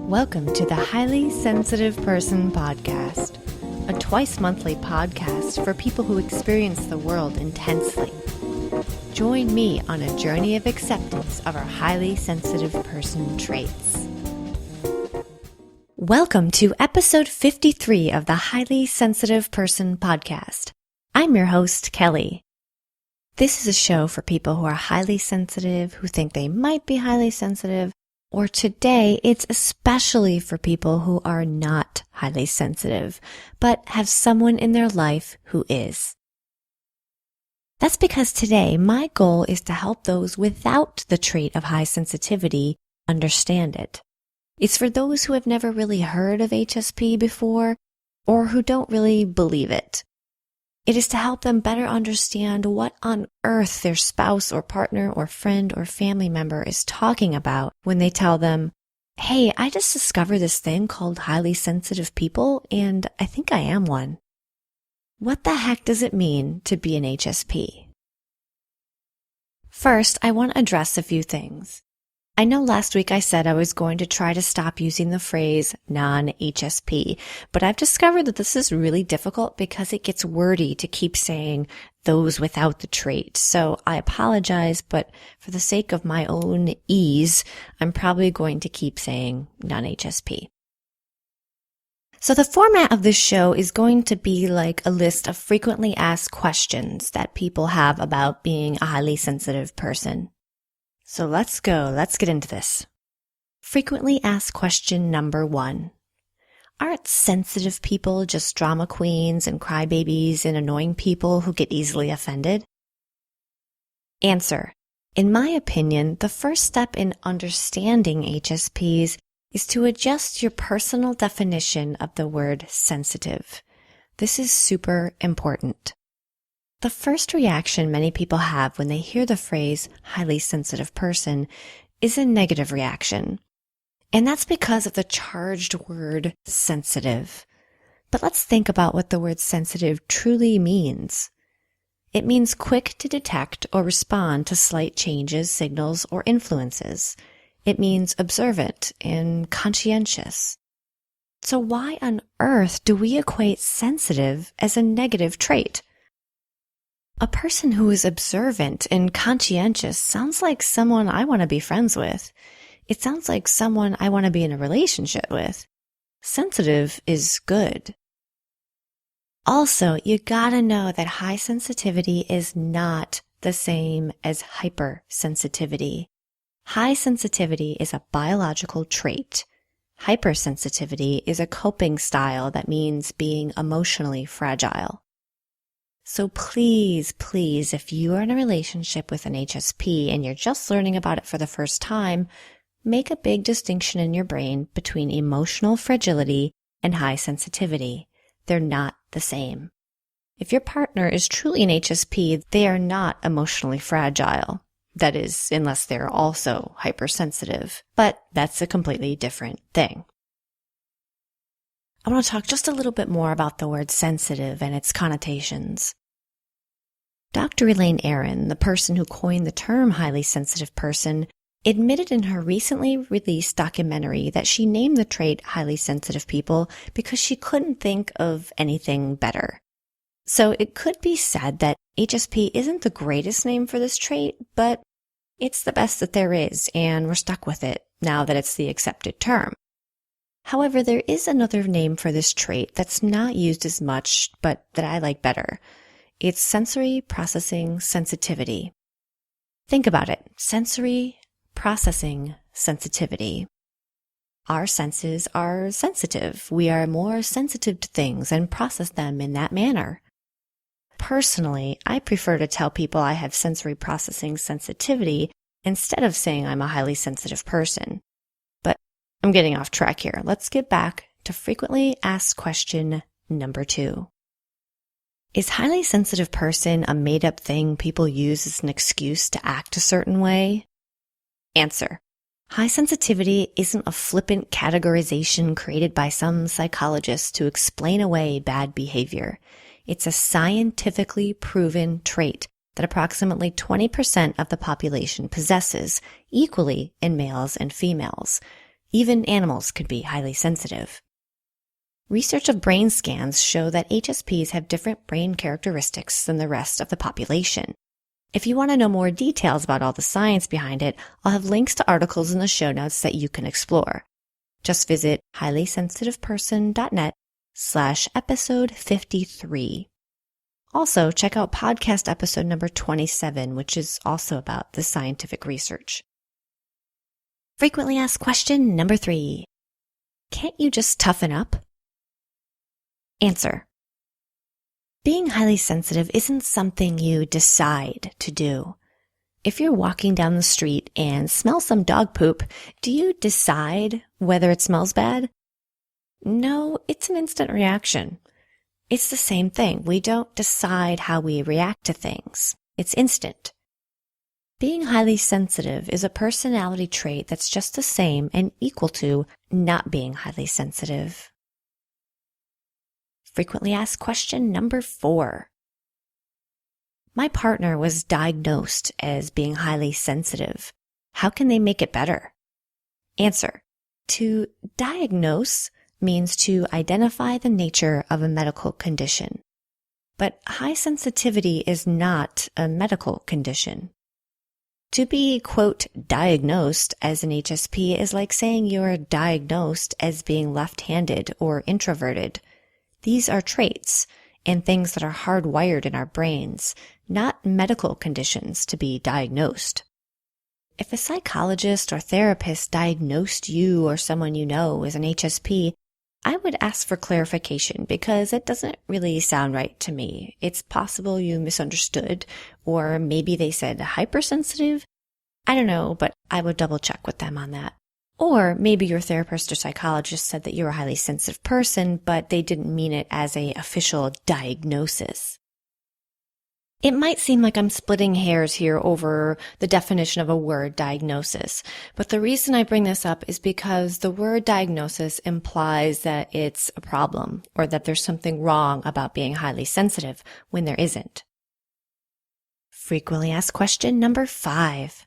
Welcome to the Highly Sensitive Person Podcast, a twice-monthly podcast for people who experience the world intensely. Join me on a journey of acceptance of our highly sensitive person traits. Welcome to episode 53 of the Highly Sensitive Person Podcast. I'm your host, Kelly. This is a show for people who are highly sensitive, who think they might be highly sensitive, or today it's especially for people who are not highly sensitive, but have someone in their life who is. That's because today my goal is to help those without the trait of high sensitivity understand it. It's for those who have never really heard of HSP before, or who don't really believe it. It is to help them better understand what on earth their spouse or partner or friend or family member is talking about when they tell them, hey, I just discovered this thing called highly sensitive people, and I think I am one. What the heck does it mean to be an HSP? First, I want to address a few things. I know last week I said I was going to try to stop using the phrase non-HSP, but I've discovered that this is really difficult because it gets wordy to keep saying those without the trait. So I apologize, but for the sake of my own ease, I'm probably going to keep saying non-HSP. So the format of this show is going to be like a list of frequently asked questions that people have about being a highly sensitive person. So let's get into this. Frequently asked question number 1. Aren't sensitive people just drama queens and crybabies and annoying people who get easily offended? Answer. In my opinion, the first step in understanding HSPs is to adjust your personal definition of the word sensitive. This is super important. The first reaction many people have when they hear the phrase highly sensitive person is a negative reaction. And that's because of the charged word sensitive. But let's think about what the word sensitive truly means. It means quick to detect or respond to slight changes, signals, or influences. It means observant and conscientious. So why on earth do we equate sensitive as a negative trait? A person who is observant and conscientious sounds like someone I want to be friends with. It sounds like someone I want to be in a relationship with. Sensitive is good. Also, you gotta know that high sensitivity is not the same as hypersensitivity. High sensitivity is a biological trait. Hypersensitivity is a coping style that means being emotionally fragile. So please, if you are in a relationship with an HSP and you're just learning about it for the first time, make a big distinction in your brain between emotional fragility and high sensitivity. They're not the same. If your partner is truly an HSP, they are not emotionally fragile. That is, unless they're also hypersensitive. But that's a completely different thing. I want to talk just a little bit more about the word sensitive and its connotations. Dr. Elaine Aron, the person who coined the term highly sensitive person, admitted in her recently released documentary that she named the trait highly sensitive people because she couldn't think of anything better. So it could be said that HSP isn't the greatest name for this trait, but it's the best that there is, and we're stuck with it now that it's the accepted term. However, there is another name for this trait that's not used as much, but that I like better. It's sensory processing sensitivity. Think about it. Sensory processing sensitivity. Our senses are sensitive. We are more sensitive to things and process them in that manner. Personally, I prefer to tell people I have sensory processing sensitivity instead of saying I'm a highly sensitive person. But I'm getting off track here. Let's get back to frequently asked question number 2. Is highly sensitive person a made-up thing people use as an excuse to act a certain way? Answer. High sensitivity isn't a flippant categorization created by some psychologist to explain away bad behavior. It's a scientifically proven trait that approximately 20% of the population possesses, equally in males and females. Even animals could be highly sensitive. Research of brain scans show that HSPs have different brain characteristics than the rest of the population. If you want to know more details about all the science behind it, I'll have links to articles in the show notes that you can explore. Just visit highlysensitiveperson.net/episode 53. Also, check out podcast episode number 27, which is also about the scientific research. Frequently asked question number 3. Can't you just toughen up? Answer. Being highly sensitive isn't something you decide to do. If you're walking down the street and smell some dog poop, do you decide whether it smells bad? No, it's an instant reaction. It's the same thing. We don't decide how we react to things. It's instant. Being highly sensitive is a personality trait that's just the same and equal to not being highly sensitive. Frequently asked question number 4. My partner was diagnosed as being highly sensitive. How can they make it better? Answer. To diagnose means to identify the nature of a medical condition. But high sensitivity is not a medical condition. To be, quote, diagnosed as an HSP is like saying you're diagnosed as being left-handed or introverted. These are traits and things that are hardwired in our brains, not medical conditions to be diagnosed. If a psychologist or therapist diagnosed you or someone you know as an HSP, I would ask for clarification because it doesn't really sound right to me. It's possible you misunderstood, or maybe they said hypersensitive. I don't know, but I would double check with them on that. Or maybe your therapist or psychologist said that you're a highly sensitive person, but they didn't mean it as an official diagnosis. It might seem like I'm splitting hairs here over the definition of a word diagnosis, but the reason I bring this up is because the word diagnosis implies that it's a problem or that there's something wrong about being highly sensitive when there isn't. Frequently asked question number 5.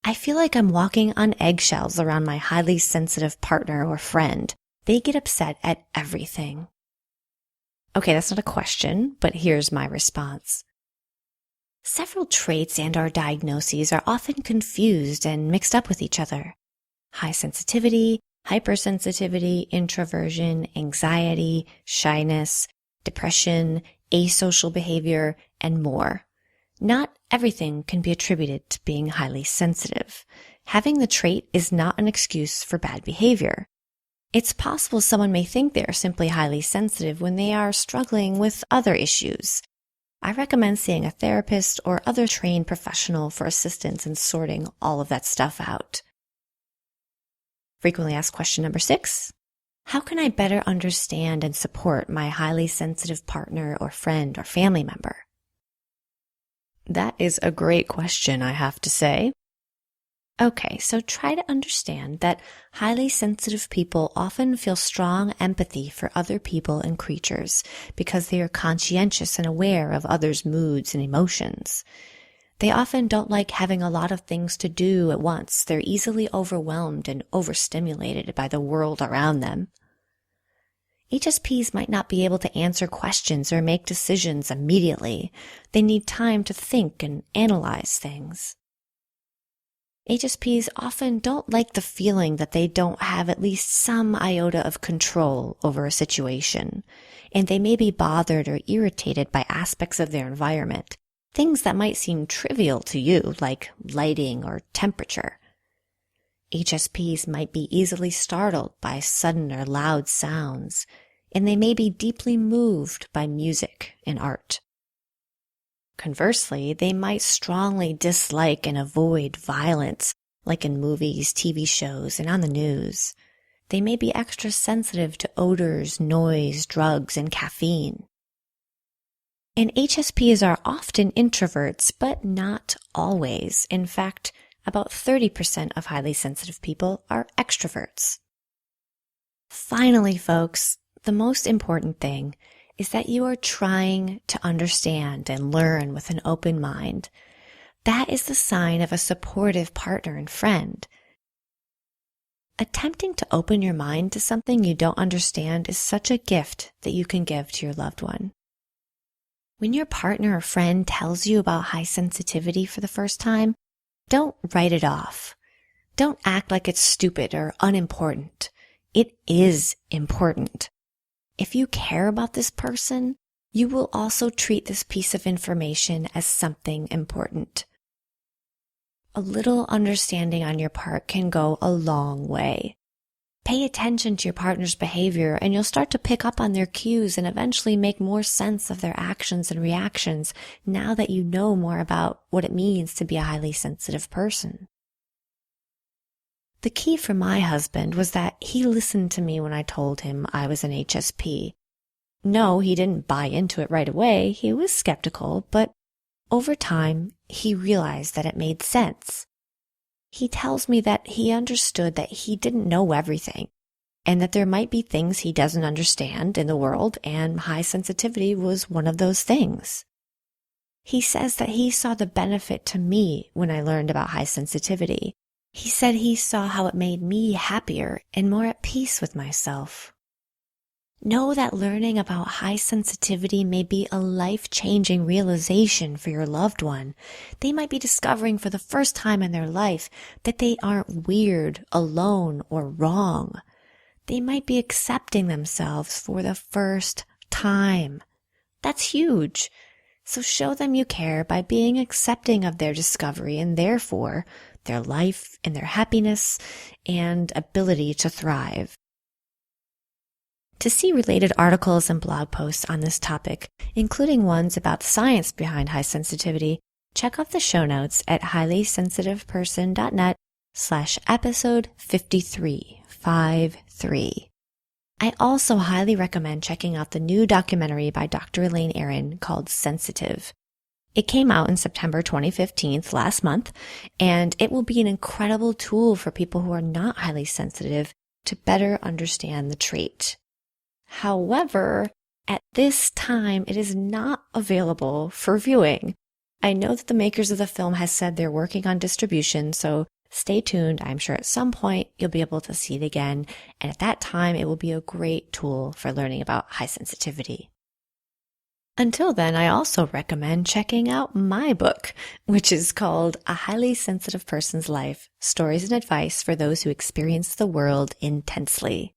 I feel like I'm walking on eggshells around my highly sensitive partner or friend. They get upset at everything. Okay, that's not a question, but here's my response. Several traits and our diagnoses are often confused and mixed up with each other. High sensitivity, hypersensitivity, introversion, anxiety, shyness, depression, asocial behavior, and more. Not everything can be attributed to being highly sensitive. Having the trait is not an excuse for bad behavior. It's possible someone may think they are simply highly sensitive when they are struggling with other issues. I recommend seeing a therapist or other trained professional for assistance in sorting all of that stuff out. Frequently asked question number 6. How can I better understand and support my highly sensitive partner or friend or family member? That is a great question, I have to say. Okay, so try to understand that highly sensitive people often feel strong empathy for other people and creatures because they are conscientious and aware of others' moods and emotions. They often don't like having a lot of things to do at once. They're easily overwhelmed and overstimulated by the world around them. HSPs might not be able to answer questions or make decisions immediately. They need time to think and analyze things. HSPs often don't like the feeling that they don't have at least some iota of control over a situation, and they may be bothered or irritated by aspects of their environment, things that might seem trivial to you, like lighting or temperature. HSPs might be easily startled by sudden or loud sounds, and they may be deeply moved by music and art. Conversely, they might strongly dislike and avoid violence, like in movies, TV shows, and on the news. They may be extra sensitive to odors, noise, drugs, and caffeine. And HSPs are often introverts, but not always. In fact, about 30% of highly sensitive people are extroverts. Finally, folks, the most important thing is that you are trying to understand and learn with an open mind. That is the sign of a supportive partner and friend. Attempting to open your mind to something you don't understand is such a gift that you can give to your loved one. When your partner or friend tells you about high sensitivity for the first time, don't write it off. Don't act like it's stupid or unimportant. It is important. If you care about this person, you will also treat this piece of information as something important. A little understanding on your part can go a long way. Pay attention to your partner's behavior and you'll start to pick up on their cues and eventually make more sense of their actions and reactions now that you know more about what it means to be a highly sensitive person. The key for my husband was that he listened to me when I told him I was an HSP. No, he didn't buy into it right away. He was skeptical, but over time, he realized that it made sense. He tells me that he understood that he didn't know everything and that there might be things he doesn't understand in the world, and high sensitivity was one of those things. He says that he saw the benefit to me when I learned about high sensitivity. He said he saw how it made me happier and more at peace with myself. Know that learning about high sensitivity may be a life-changing realization for your loved one. They might be discovering for the first time in their life that they aren't weird, alone, or wrong. They might be accepting themselves for the first time. That's huge. So show them you care by being accepting of their discovery and therefore their life and their happiness and ability to thrive. To see related articles and blog posts on this topic, including ones about the science behind high sensitivity, check out the show notes at highlysensitiveperson.net/episode 53. I also highly recommend checking out the new documentary by Dr. Elaine Aron called Sensitive. It came out in September 2015, last month, and it will be an incredible tool for people who are not highly sensitive to better understand the trait. However, at this time, it is not available for viewing. I know that the makers of the film has said they're working on distribution, so stay tuned. I'm sure at some point you'll be able to see it again, and at that time, it will be a great tool for learning about high sensitivity. Until then, I also recommend checking out my book, which is called A Highly Sensitive Person's Life, Stories and Advice for Those Who Experience the World Intensely.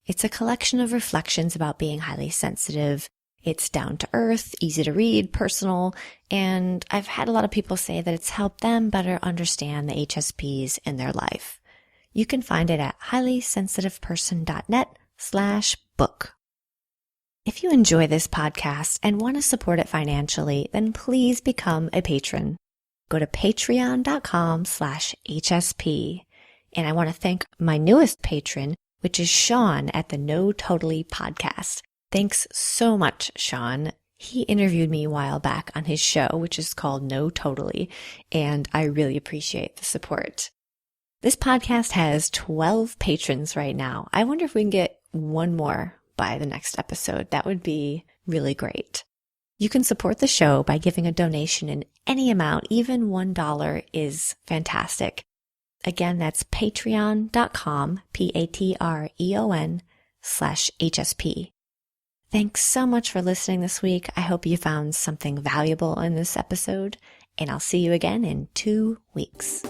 It's a collection of reflections about being highly sensitive. It's down to earth, easy to read, personal, and I've had a lot of people say that it's helped them better understand the HSPs in their life. You can find it at highlysensitiveperson.net/book. If you enjoy this podcast and want to support it financially, then please become a patron. Go to patreon.com/HSP. And I want to thank my newest patron, which is Sean at the No Totally podcast. Thanks so much, Sean. He interviewed me a while back on his show, which is called No Totally, and I really appreciate the support. This podcast has 12 patrons right now. I wonder if we can get one more by the next episode. That would be really great. You can support the show by giving a donation in any amount. Even $1 is fantastic. Again, that's patreon.com, patreon/HSP. Thanks so much for listening this week. I hope you found something valuable in this episode, and I'll see you again in 2 weeks.